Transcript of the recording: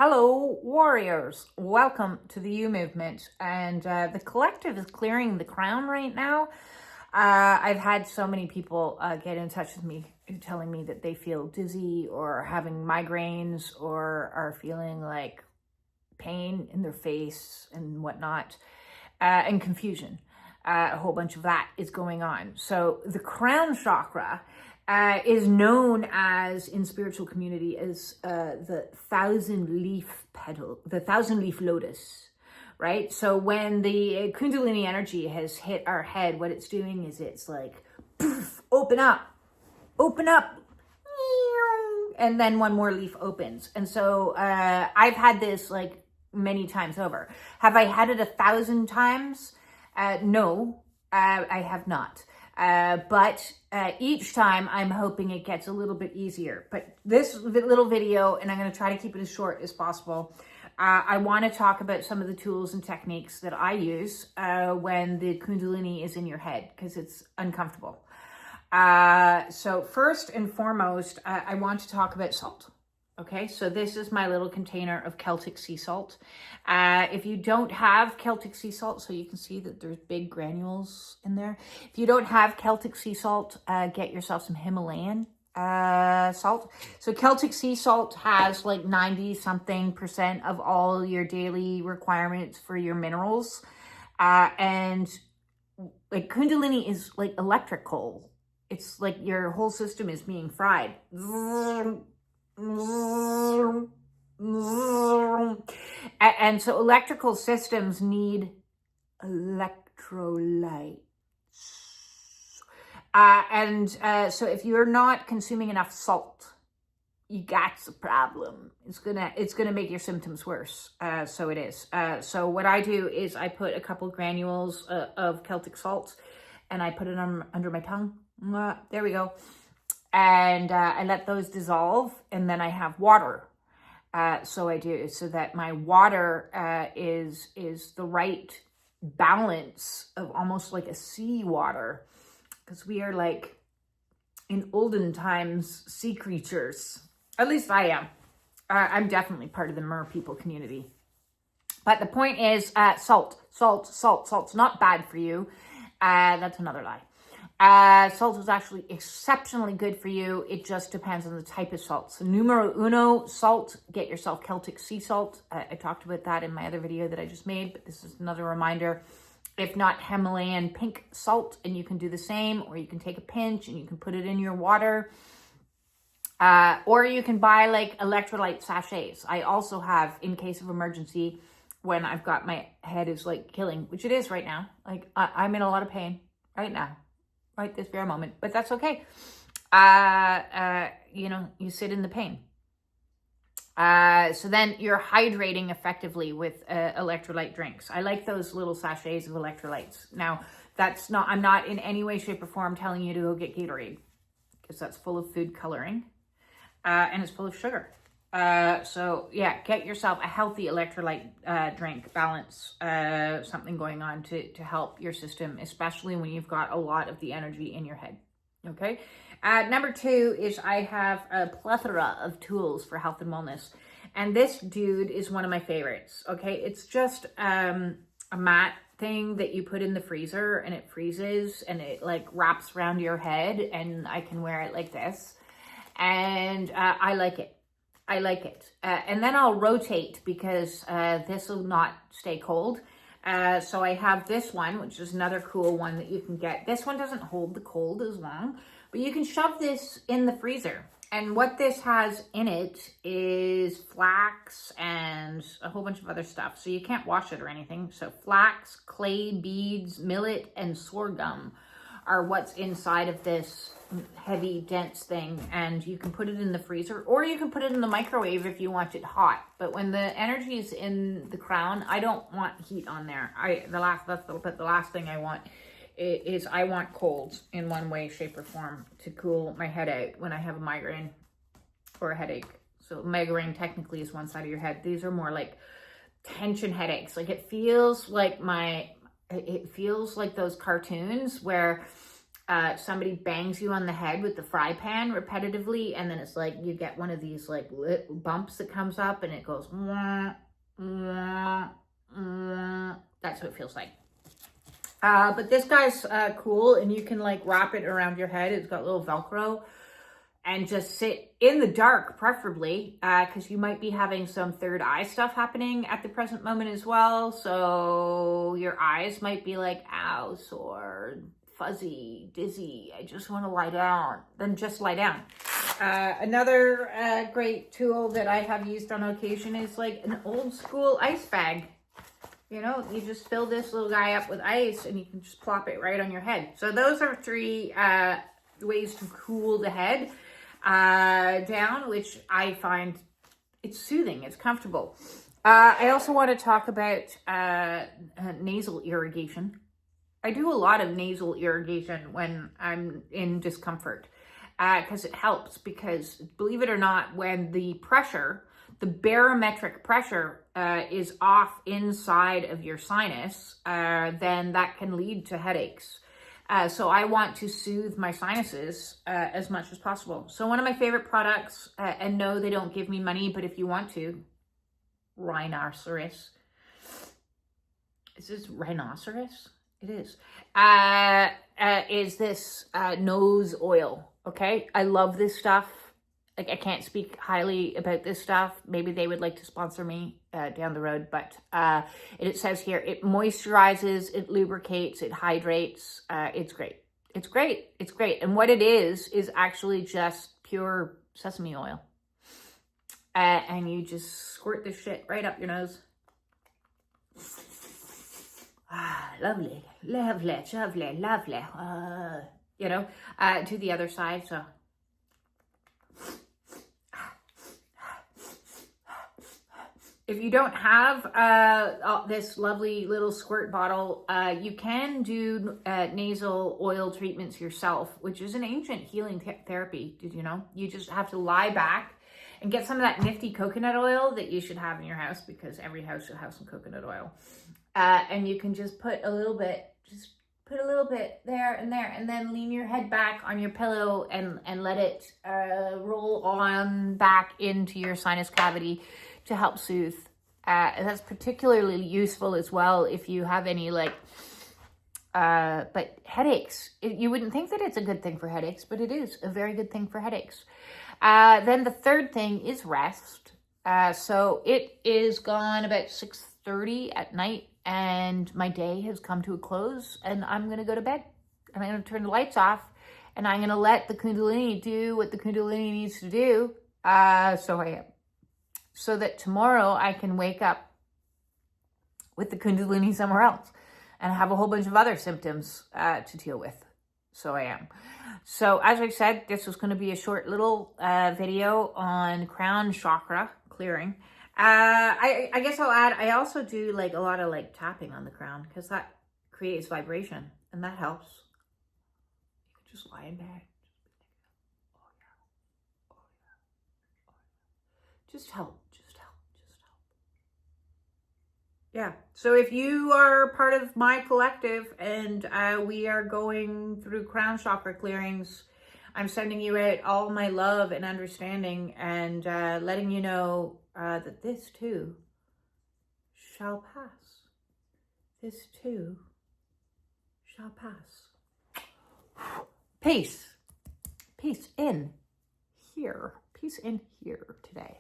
Hello, warriors. Welcome to the You Movement. And the collective is clearing the crown right now. I've had so many people get in touch with me telling me that they feel dizzy or having migraines or are feeling like pain in their face and whatnot, and confusion. A whole bunch of that is going on. So the crown chakra is known as, in spiritual community, as the thousand-leaf petal, the thousand-leaf lotus, right? So when the Kundalini energy has hit our head, what it's doing is it's like, poof, open up, and then one more leaf opens. And so I've had this like many times over. Have I had it 1,000 times? No, I have not. But each time I'm hoping it gets a little bit easier. But this little video, and I'm going to try to keep it as short as possible, I want to talk about some of the tools and techniques that I use when the Kundalini is in your head, because it's uncomfortable. So first and foremost, I want to talk about salt. Okay, so this is my little container of Celtic sea salt. If you don't have Celtic sea salt, so you can see that there's big granules in there. If you don't have Celtic sea salt, get yourself some Himalayan salt. So Celtic sea salt has like 90-something% of all your daily requirements for your minerals. And like Kundalini is like electrical. It's like your whole system is being fried. And so electrical systems need electrolytes. So if you're not consuming enough salt, you got a problem. It's gonna make your symptoms worse. So it is. So what I do is I put a couple granules of Celtic salt, and I put it under my tongue. There we go. And I let those dissolve, and then I have water. So I do, so that my water is the right balance of almost like a sea water, because we are like in olden times sea creatures. At least I am. I'm definitely part of the Mer people community. But the point is, salt's not bad for you. That's another lie. Salt is actually exceptionally good for you. It just depends on the type of salt. So numero uno, salt. Get yourself Celtic sea salt. I talked about that in my other video that I just made, but this is another reminder. If not, Himalayan pink salt, and you can do the same, or you can take a pinch and you can put it in your water. Or you can buy like electrolyte sachets. I also have, in case of emergency, when I've got my head is like killing, which it is right now. Like I'm in a lot of pain right now. Right this very moment, but that's okay. You sit in the pain. So then you're hydrating effectively with electrolyte drinks. I like those little sachets of electrolytes. Now, I'm not in any way, shape, or form telling you to go get Gatorade, because that's full of food coloring, and it's full of sugar. So yeah, get yourself a healthy electrolyte drink, balance, something going on to help your system, especially when you've got a lot of the energy in your head. Okay. Number two is I have a plethora of tools for health and wellness. And this dude is one of my favorites. Okay. It's just, a mat thing that you put in the freezer, and it freezes and it like wraps around your head, and I can wear it like this. And, I like it. And then I'll rotate, because this will not stay cold. So I have this one, which is another cool one that you can get. This one doesn't hold the cold as long, but you can shove this in the freezer. And what this has in it is flax and a whole bunch of other stuff. So you can't wash it or anything. So flax, clay, beads, millet, and sorghum are what's inside of this heavy, dense thing. And you can put it in the freezer, or you can put it in the microwave if you want it hot. But when the energy is in the crown, I don't want heat on there. The last thing I want is I want cold in one way, shape, or form to cool my head out when I have a migraine or a headache. So migraine technically is one side of your head. These are more like tension headaches. Like it feels like those cartoons where somebody bangs you on the head with the fry pan repetitively, and then it's like you get one of these like bumps that comes up and it goes wah, wah, wah. That's what it feels like. But this guy's cool, and you can like wrap it around your head. It's got little Velcro, and just sit in the dark, preferably, because you might be having some third eye stuff happening at the present moment as well. So your eyes might be like, ow, sore, fuzzy, dizzy. I just want to lie down. Then just lie down. Another great tool that I have used on occasion is like an old school ice bag. You know, you just fill this little guy up with ice and you can just plop it right on your head. So those are 3 ways to cool the head down, which I find it's soothing, it's comfortable. I also want to talk about nasal irrigation. I do a lot of nasal irrigation when I'm in discomfort because it helps, because believe it or not, when the pressure, the barometric pressure is off inside of your sinus, then that can lead to headaches. So I want to soothe my sinuses as much as possible. So one of my favorite products, and no, they don't give me money, but if you want to, rhinoceros. Is this rhinoceros? It is this nose oil. Okay, I love this stuff. Like, I can't speak highly about this stuff. Maybe they would like to sponsor me down the road, but it says here, it moisturizes, it lubricates, it hydrates. It's great. It's great. It's great. And what it is actually just pure sesame oil. And you just squirt this shit right up your nose. Ah, lovely, lovely, lovely, lovely. You know, to the other side, so. If you don't have this lovely little squirt bottle, you can do nasal oil treatments yourself, which is an ancient healing therapy. Did you know? You just have to lie back and get some of that nifty coconut oil that you should have in your house, because every house should have some coconut oil. And you can just put a little bit, there, and then lean your head back on your pillow and let it roll on back into your sinus cavity to help soothe. And that's particularly useful as well if you have any but headaches. You wouldn't think that it's a good thing for headaches, but it is a very good thing for headaches. Then the third thing is rest. So it is gone about 6:30 at night, and my day has come to a close, and I'm going to go to bed, and I'm going to turn the lights off, and I'm going to let the Kundalini do what the Kundalini needs to do. So that tomorrow I can wake up with the Kundalini somewhere else and have a whole bunch of other symptoms to deal with. So I am. So as I said, this was going to be a short little video on crown chakra clearing. I guess I'll add, I also do like a lot of like tapping on the crown, because that creates vibration and that helps. You can just lie in bed. Just help. Yeah. So if you are part of my collective and we are going through crown chakra clearings, I'm sending you out all my love and understanding, and letting you know that this too shall pass. This too shall pass. Peace. Peace in here. Peace in here today.